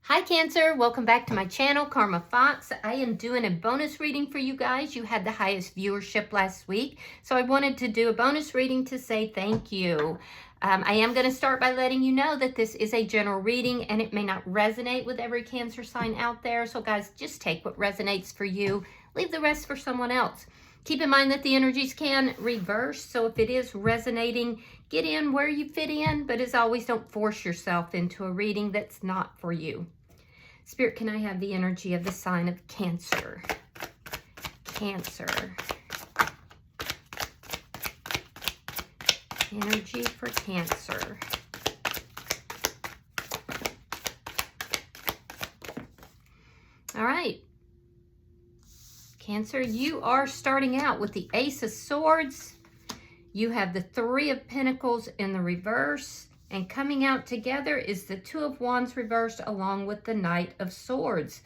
Hi Cancer, welcome back to my channel, Karma Fox. I am doing a bonus reading for you guys. You had the highest viewership last week, so I wanted to do a bonus reading to say thank you. I am going to start by letting you know that this is a general reading and it may not resonate with every Cancer sign out there. So guys, just take what resonates for you. Leave the rest for someone else. Keep in mind that the energies can reverse, so if it is resonating, get in where you fit in, but as always, don't force yourself into a reading that's not for you. Spirit, can I have the energy of the sign of Cancer? Cancer. Energy for Cancer. All right. Cancer, you are starting out with the Ace of Swords. You have the Three of Pentacles in the reverse. And coming out together is the Two of Wands reversed along with the Knight of Swords.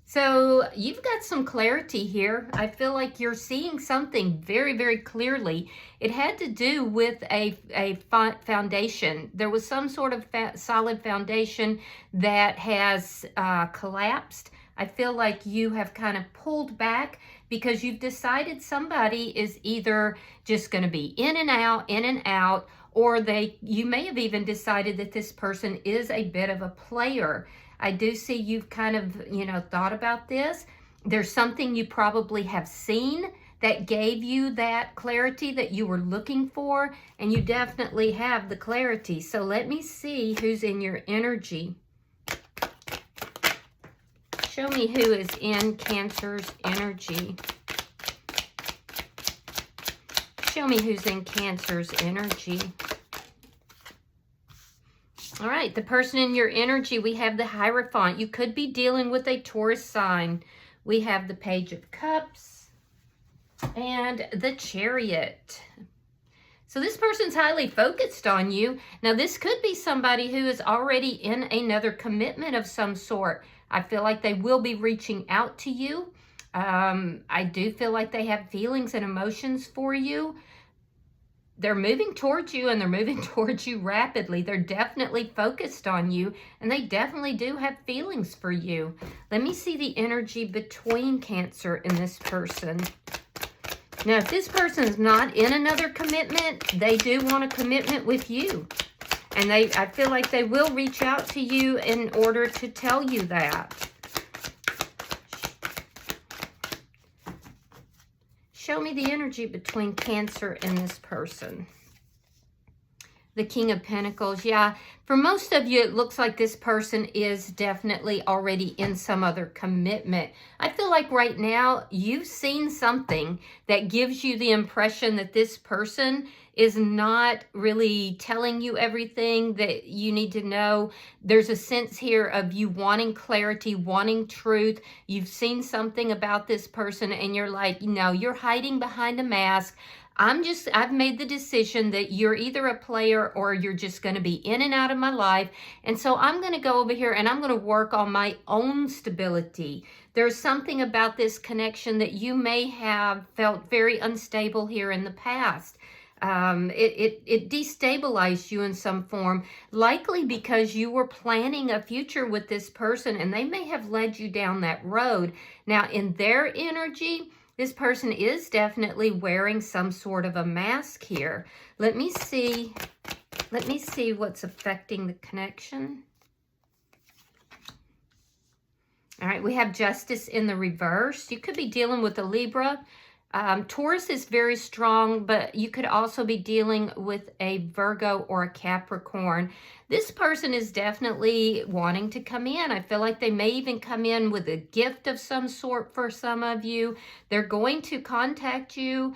So you've got some clarity here. I feel like you're seeing something very, very clearly. It had to do with a foundation. There was some sort of solid foundation that has collapsed. I feel like you have kind of pulled back because you've decided somebody is either just going to be in and out, or you may have even decided that this person is a bit of a player. I do see you've kind of, thought about this. There's something you probably have seen that gave you that clarity that you were looking for, and you definitely have the clarity. So let me see who's in your energy. Show me who is in Cancer's energy. Show me who's in Cancer's energy. All right, the person in your energy, we have the Hierophant. You could be dealing with a Taurus sign. We have the Page of Cups and the Chariot. So this person's highly focused on you. Now, this could be somebody who is already in another commitment of some sort. I feel like they will be reaching out to you. I do feel like they have feelings and emotions for you. They're moving towards you, and they're moving towards you rapidly. They're definitely focused on you, and they definitely do have feelings for you. Let me see the energy between Cancer and this person. Now, if this person's not in another commitment, they do want a commitment with you. And I feel like they will reach out to you in order to tell you that. Show me the energy between Cancer and this person. The King of Pentacles. Yeah, for most of you, it looks like this person is definitely already in some other commitment. I feel like right now, you've seen something that gives you the impression that this person is not really telling you everything that you need to know. There's a sense here of you wanting clarity, wanting truth. You've seen something about this person and you're like, you're hiding behind a mask. I've made the decision that you're either a player or you're just going to be in and out of my life. And so I'm going to go over here and I'm going to work on my own stability. There's something about this connection that you may have felt very unstable here in the past. It destabilized you in some form, likely because you were planning a future with this person and they may have led you down that road. Now, in their energy, this person is definitely wearing some sort of a mask here. Let me see what's affecting the connection. All right, we have Justice in the reverse. You could be dealing with a Libra. Taurus is very strong, but you could also be dealing with a Virgo or a Capricorn. This person is definitely wanting to come in. I feel like they may even come in with a gift of some sort for some of you. They're going to contact you.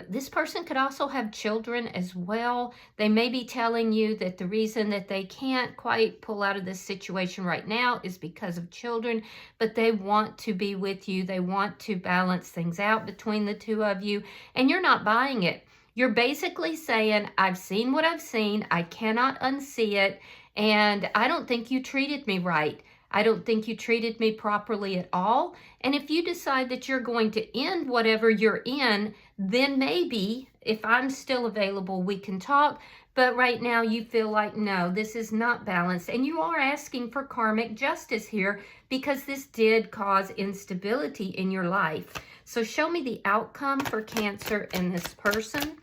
This person could also have children as well. They may be telling you that the reason that they can't quite pull out of this situation right now is because of children, but they want to be with you. They want to balance things out between the two of you, and you're not buying it. You're basically saying, I've seen what I've seen. I cannot unsee it, and I don't think you treated me right. I don't think you treated me properly at all. And if you decide that you're going to end whatever you're in, then maybe if I'm still available, we can talk. But right now you feel like, no, this is not balanced. And you are asking for karmic justice here because this did cause instability in your life. So show me the outcome for Cancer and this person.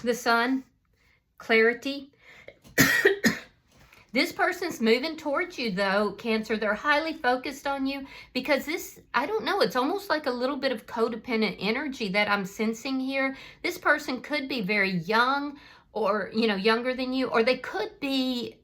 The Sun, clarity. This person's moving towards you though, Cancer. They're highly focused on you because this, I don't know, it's almost like a little bit of codependent energy that I'm sensing here. This person could be very young or, you know, younger than you, or they could be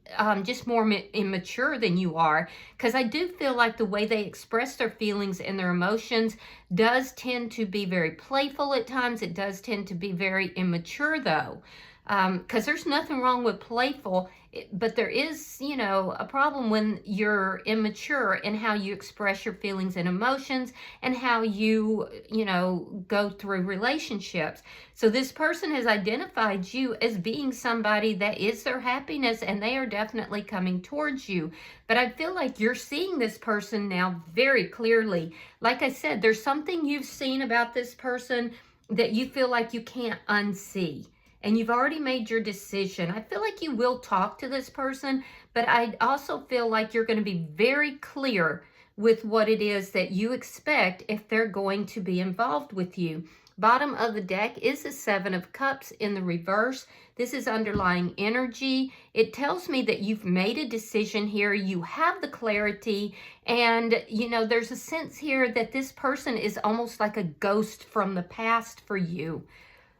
just more immature than you are, because I do feel like the way they express their feelings and their emotions does tend to be very playful at times. It does tend to be very immature though. Because there's nothing wrong with playful, but there is, you know, a problem when you're immature in how you express your feelings and emotions and how you, you know, go through relationships. So this person has identified you as being somebody that is their happiness, and they are definitely coming towards you. But I feel like you're seeing this person now very clearly. Like I said, there's something you've seen about this person that you feel like you can't unsee. And you've already made your decision. I feel like you will talk to this person, but I also feel like you're going to be very clear with what it is that you expect if they're going to be involved with you. Bottom of the deck is the Seven of Cups in the reverse. This is underlying energy. It tells me that you've made a decision here. You have the clarity, and you know, there's a sense here that this person is almost like a ghost from the past for you,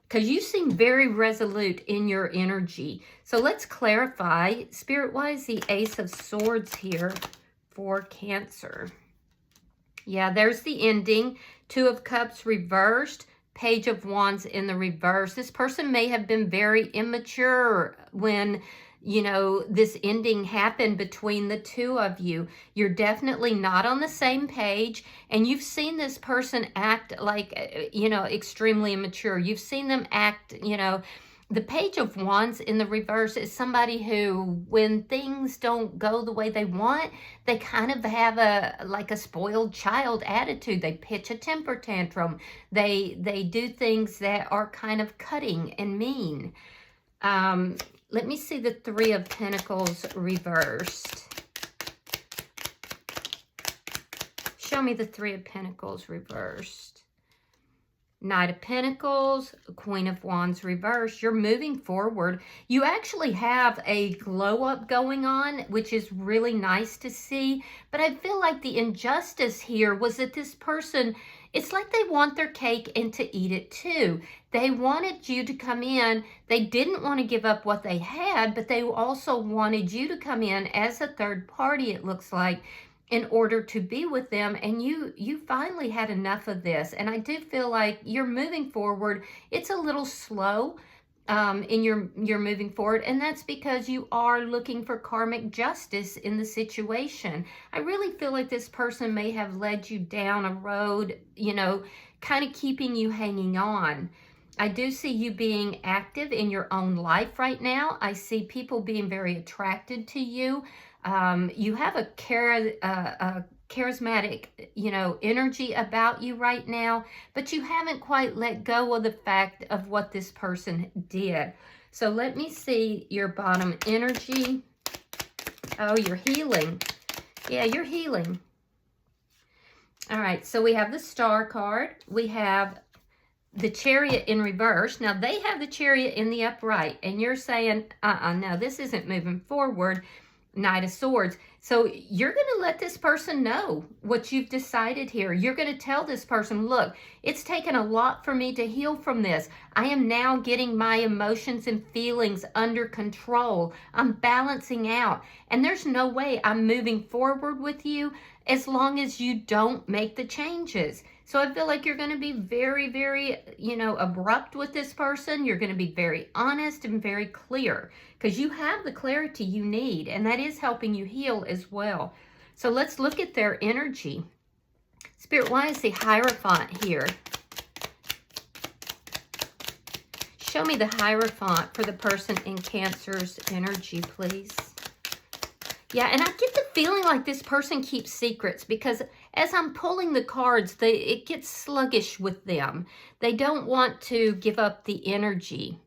because you seem very resolute in your energy. So let's clarify, Spirit-wise, the Ace of Swords here for Cancer. Yeah, there's the ending. Two of Cups reversed, Page of Wands in the reverse. This person may have been very immature when, you know, this ending happened between the two of you. You're definitely not on the same page, and you've seen this person act like, you know, extremely immature. You've seen them act, you know, the Page of Wands in the reverse is somebody who, when things don't go the way they want, they kind of have like a spoiled child attitude. They pitch a temper tantrum. They do things that are kind of cutting and mean. Let me see the Three of Pentacles reversed. Show me the Three of Pentacles reversed. Knight of Pentacles, Queen of Wands reversed. You're moving forward. You actually have a glow up going on, which is really nice to see. But I feel like the injustice here was that this person, it's like they want their cake and to eat it too. They wanted you to come in. They didn't want to give up what they had, but they also wanted you to come in as a third party, it looks like, in order to be with them. And you finally had enough of this. And I do feel like you're moving forward. It's a little slow in your moving forward, and that's because you are looking for karmic justice in the situation. I really feel like this person may have led you down a road, you know, kind of keeping you hanging on. I do see you being active in your own life right now. I see people being very attracted to you. You have a charismatic, you know, energy about you right now, but you haven't quite let go of the fact of what this person did. So let me see your bottom energy. Oh, you're healing. Yeah, you're healing. All right, so we have the Star card. We have the Chariot in reverse. Now, they have the Chariot in the upright, and you're saying, no, this isn't moving forward. Knight of Swords. So you're going to let this person know what you've decided here. You're going to tell this person, look, it's taken a lot for me to heal from this. I am now getting my emotions and feelings under control. I'm balancing out. And there's no way I'm moving forward with you as long as you don't make the changes. So I feel like you're going to be very, very, you know, abrupt with this person. You're going to be very honest and very clear because you have the clarity you need, and that is helping you heal as well. So let's look at their energy. Spirit, why is the Hierophant here? Show me the Hierophant for the person in Cancer's energy, please. Yeah, and I get the feeling like this person keeps secrets because as I'm pulling the cards, it gets sluggish with them. They don't want to give up the energy.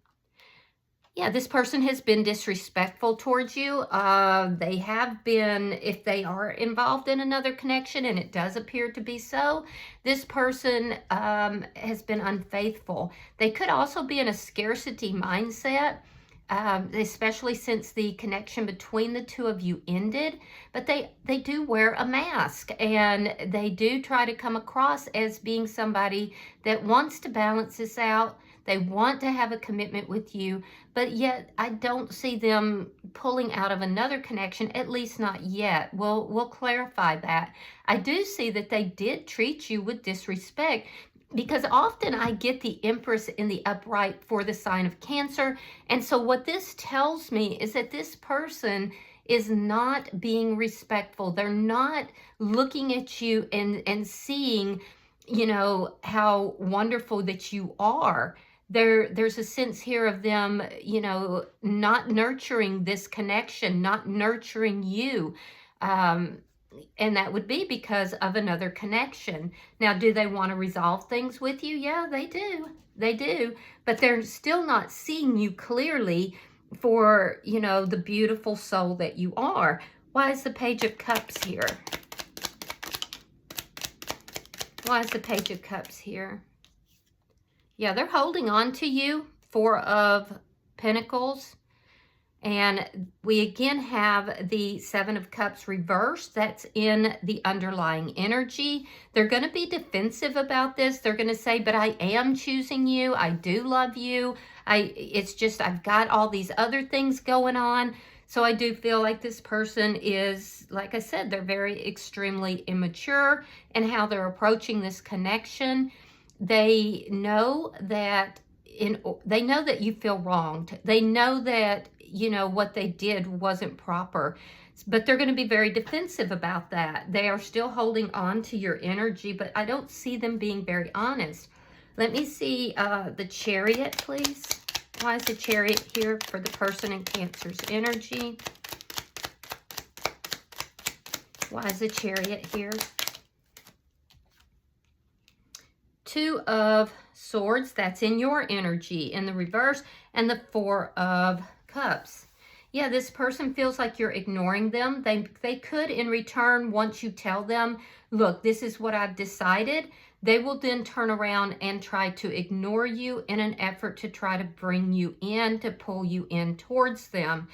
Yeah, this person has been disrespectful towards you. They have been, if they are involved in another connection, and it does appear to be so, this person has been unfaithful. They could also be in a scarcity mindset, especially since the connection between the two of you ended. But they do wear a mask, and they do try to come across as being somebody that wants to balance this out. They want to have a commitment with you, but yet I don't see them pulling out of another connection, at least not yet. We'll clarify that. I do see that they did treat you with disrespect, because often I get the Empress in the upright for the sign of Cancer. And so what this tells me is that this person is not being respectful. They're not looking at you and seeing, you know, how wonderful that you are. There's a sense here of them, you know, not nurturing this connection, not nurturing you. And that would be because of another connection. Now, do they want to resolve things with you? Yeah, they do. They do. But they're still not seeing you clearly for, you know, the beautiful soul that you are. Why is the Page of Cups here? Why is the Page of Cups here? Yeah, they're holding on to you. Four of Pentacles. And we again have the Seven of Cups reversed. That's in the underlying energy. They're going to be defensive about this. They're going to say, but I am choosing you. I do love you. It's just I've got all these other things going on. So I do feel like this person is, like I said, they're very extremely immature in how they're approaching this connection. They know that you feel wronged. They know that, you know, what they did wasn't proper, but they're going to be very defensive about that. They are still holding on to your energy, but I don't see them being very honest. Let me see the Chariot, please. Why is the Chariot here for the person in Cancer's energy? Why is the Chariot here? Two of Swords, that's in your energy in the reverse, and the Four of Cups. Yeah, this person feels like you're ignoring them. They could, in return, once you tell them, look, this is what I've decided, they will then turn around and try to ignore you in an effort to try to bring you in, to pull you in towards them.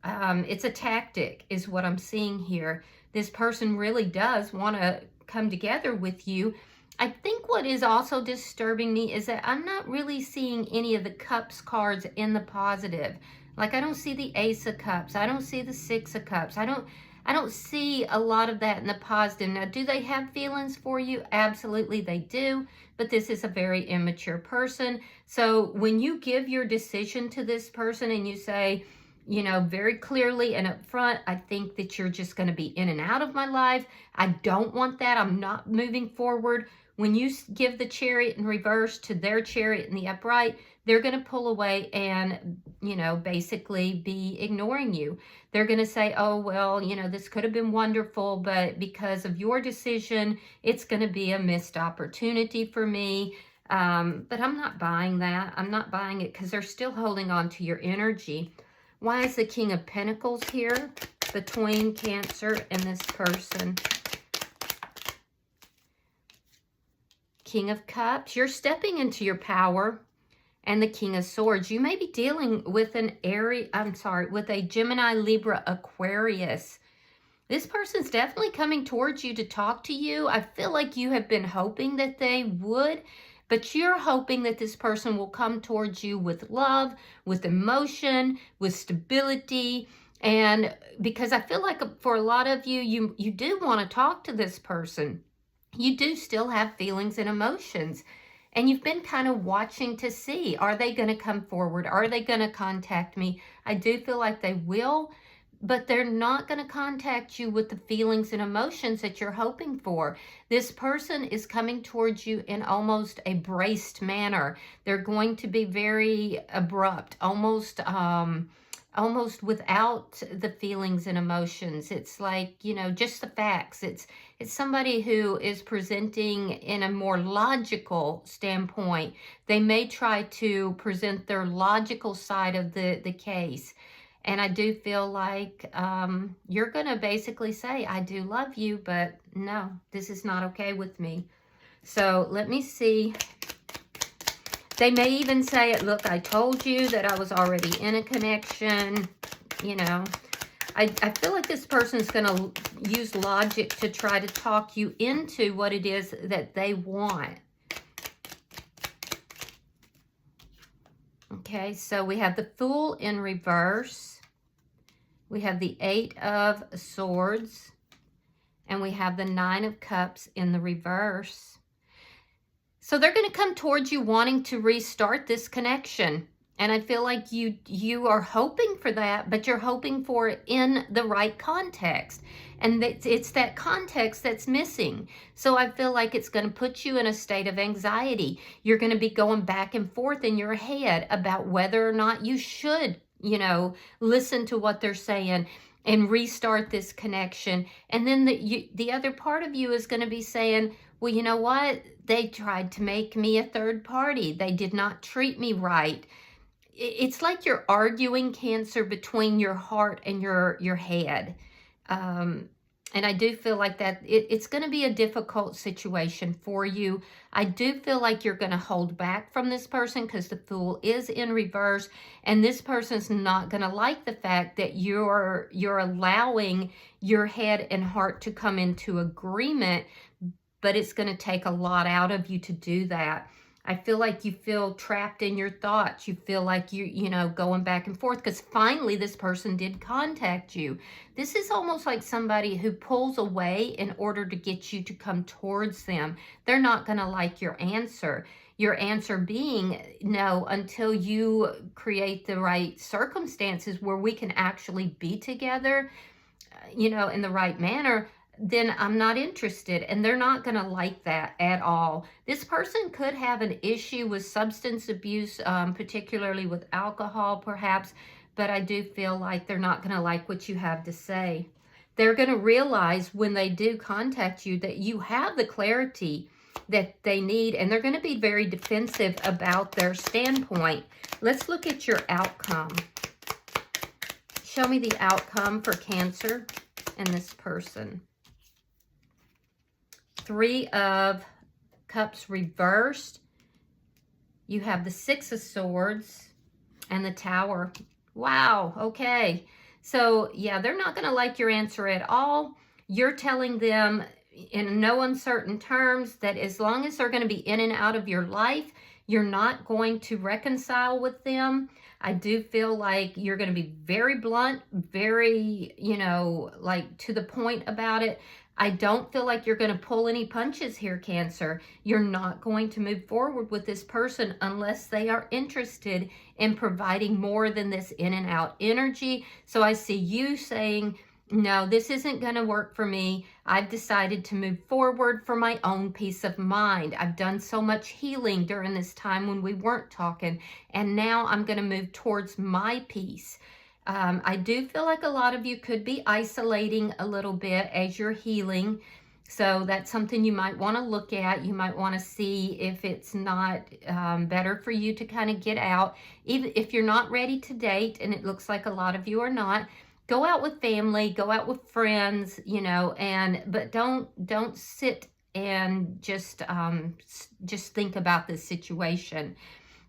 It's a tactic, is what I'm seeing here. This person really does want to come together with you. I think what is also disturbing me is that I'm not really seeing any of the Cups cards in the positive. Like, I don't see the Ace of Cups. I don't see the Six of Cups. I don't see a lot of that in the positive. Now, do they have feelings for you? Absolutely, they do. But this is a very immature person. So when you give your decision to this person and you say, you know, very clearly and up front, I think that you're just going to be in and out of my life. I don't want that. I'm not moving forward. When you give the Chariot in reverse to their Chariot in the upright, they're going to pull away and, you know, basically be ignoring you. They're going to say, oh, well, you know, this could have been wonderful, but because of your decision, it's going to be a missed opportunity for me. But I'm not buying that. I'm not buying it because they're still holding on to your energy. Why is the King of Pentacles here between Cancer and this person? King of Cups, you're stepping into your power. And the King of Swords, you may be dealing with an Aries, with a Gemini, Libra, Aquarius. This person's definitely coming towards you to talk to you. I feel like you have been hoping that they would, but you're hoping that this person will come towards you with love, with emotion, with stability. And because I feel like for a lot of you, you do want to talk to this person. You do still have feelings and emotions, and you've been kind of watching to see, are they going to come forward? Are they going to contact me? I do feel like they will, but they're not going to contact you with the feelings and emotions that you're hoping for. This person is coming towards you in almost a braced manner. They're going to be very abrupt, almost almost without the feelings and emotions. It's like, you know, just the facts. It's somebody who is presenting in a more logical standpoint. They may try to present their logical side of the case. And I do feel like you're going to basically say, I do love you, but no, this is not okay with me. So let me see. They may even say, look, I told you that I was already in a connection. You know, I feel like this person's going to use logic to try to talk you into what it is that they want. Okay, so we have the Fool in reverse. We have the Eight of Swords. And we have the Nine of Cups in the reverse. So they're going to come towards you wanting to restart this connection. And I feel like you are hoping for that, but you're hoping for it in the right context. And it's that context that's missing. So I feel like it's going to put you in a state of anxiety. You're going to be going back and forth in your head about whether or not you should, you know, listen to what they're saying and restart this connection. And then the other part of you is going to be saying, well, you know what? They tried to make me a third party. They did not treat me right. It's like you're arguing, Cancer, between your heart and your head. And I do feel like that it's going to be a difficult situation for you. I do feel like you're going to hold back from this person because the Fool is in reverse. And this person's not going to like the fact that you're allowing your head and heart to come into agreement. But it's going to take a lot out of you to do that. I feel like you feel trapped in your thoughts. You feel like you know, going back and forth because finally this person did contact you. This is almost like somebody who pulls away in order to get you to come towards them. They're not going to like your answer. Your answer being no until you create the right circumstances where we can actually be together, you know, in the right manner. Then I'm not interested, and they're not going to like that at all. This person could have an issue with substance abuse, particularly with alcohol perhaps, but I do feel like they're not going to like what you have to say. They're going to realize when they do contact you that you have the clarity that they need, and they're going to be very defensive about their standpoint. Let's look at your outcome. Show me the outcome for Cancer and this person. Three of Cups reversed. You have the Six of Swords and the Tower. Wow, okay. So, yeah, they're not going to like your answer at all. You're telling them in no uncertain terms that as long as they're going to be in and out of your life, you're not going to reconcile with them. I do feel like you're going to be very blunt, very, you know, like to the point about it. I don't feel like you're going to pull any punches here, Cancer. You're not going to move forward with this person unless they are interested in providing more than this in and out energy. So I see you saying, no, this isn't going to work for me. I've decided to move forward for my own peace of mind. I've done so much healing during this time when we weren't talking, and now I'm going to move towards my peace. I do feel like a lot of you could be isolating a little bit as you're healing. So that's something you might want to look at. You might want to see if it's not better for you to kind of get out. Even if you're not ready to date, and it looks like a lot of you are not, go out with family, go out with friends, you know, but don't sit and just think about this situation.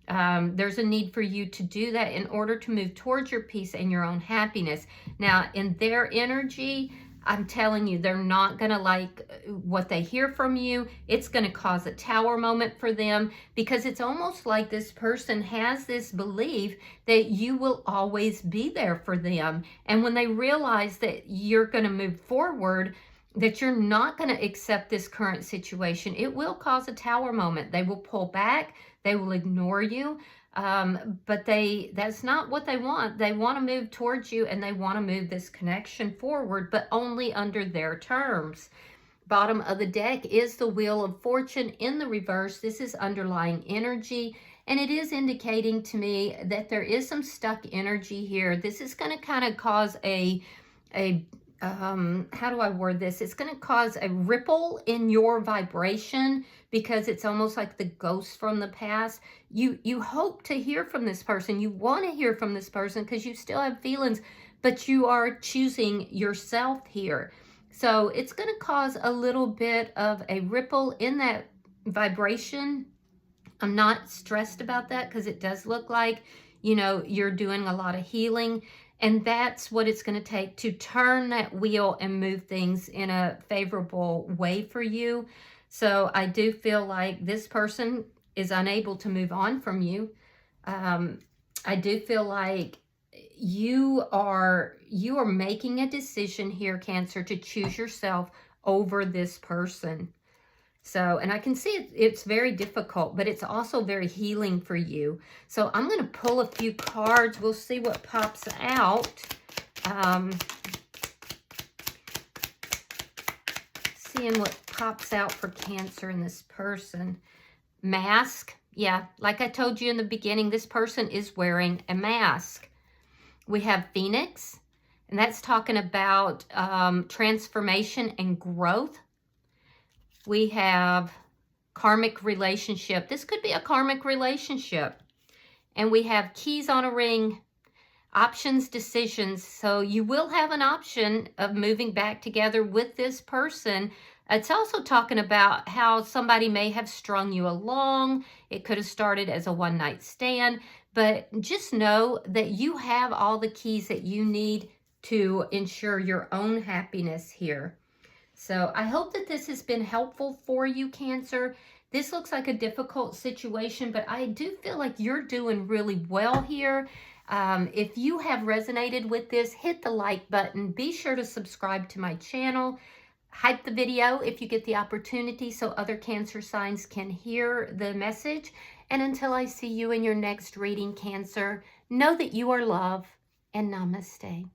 There's a need for you to do that in order to move towards your peace and your own happiness. Now, in their energy, I'm telling you, they're not going to like what they hear from you. It's going to cause a tower moment for them because it's almost like this person has this belief that you will always be there for them. And when they realize that you're going to move forward, that you're not going to accept this current situation, it will cause a tower moment. They will pull back. They will ignore you. But that's not what they want. They want to move towards you, and they want to move this connection forward, but only under their terms. Bottom of the deck is the Wheel of Fortune in the reverse. This is underlying energy, And it is indicating to me that there is some stuck energy here. This is going to kind of cause how do I word this? It's going to cause a ripple in your vibration, because it's almost like the ghost from the past. You hope to hear from this person. You want to hear from this person because you still have feelings, but you are choosing yourself here. So it's going to cause a little bit of a ripple in that vibration. I'm not stressed about that because it does look like, you know, you're doing a lot of healing. And that's what it's going to take to turn that wheel and move things in a favorable way for you. So I do feel like this person is unable to move on from you. I do feel like you are making a decision here, Cancer, to choose yourself over this person. So, and I can see it's very difficult, but it's also very healing for you. So I'm going to pull a few cards. We'll see what pops out. Seeing what pops out for Cancer in this person. Mask. Yeah, like I told you in the beginning, this person is wearing a mask. We have Phoenix, and that's talking about transformation and growth. We have karmic relationship. This could be a karmic relationship. And we have keys on a ring, options, decisions. So you will have an option of moving back together with this person. It's also talking about how somebody may have strung you along. It could have started as a one-night stand. But just know that you have all the keys that you need to ensure your own happiness here. So I hope that this has been helpful for you, Cancer. This looks like a difficult situation, but I do feel like you're doing really well here. If you have resonated with this, hit the like button. Be sure to subscribe to my channel. Hype the video if you get the opportunity so other Cancer signs can hear the message. And until I see you in your next reading, Cancer, know that you are loved, and namaste.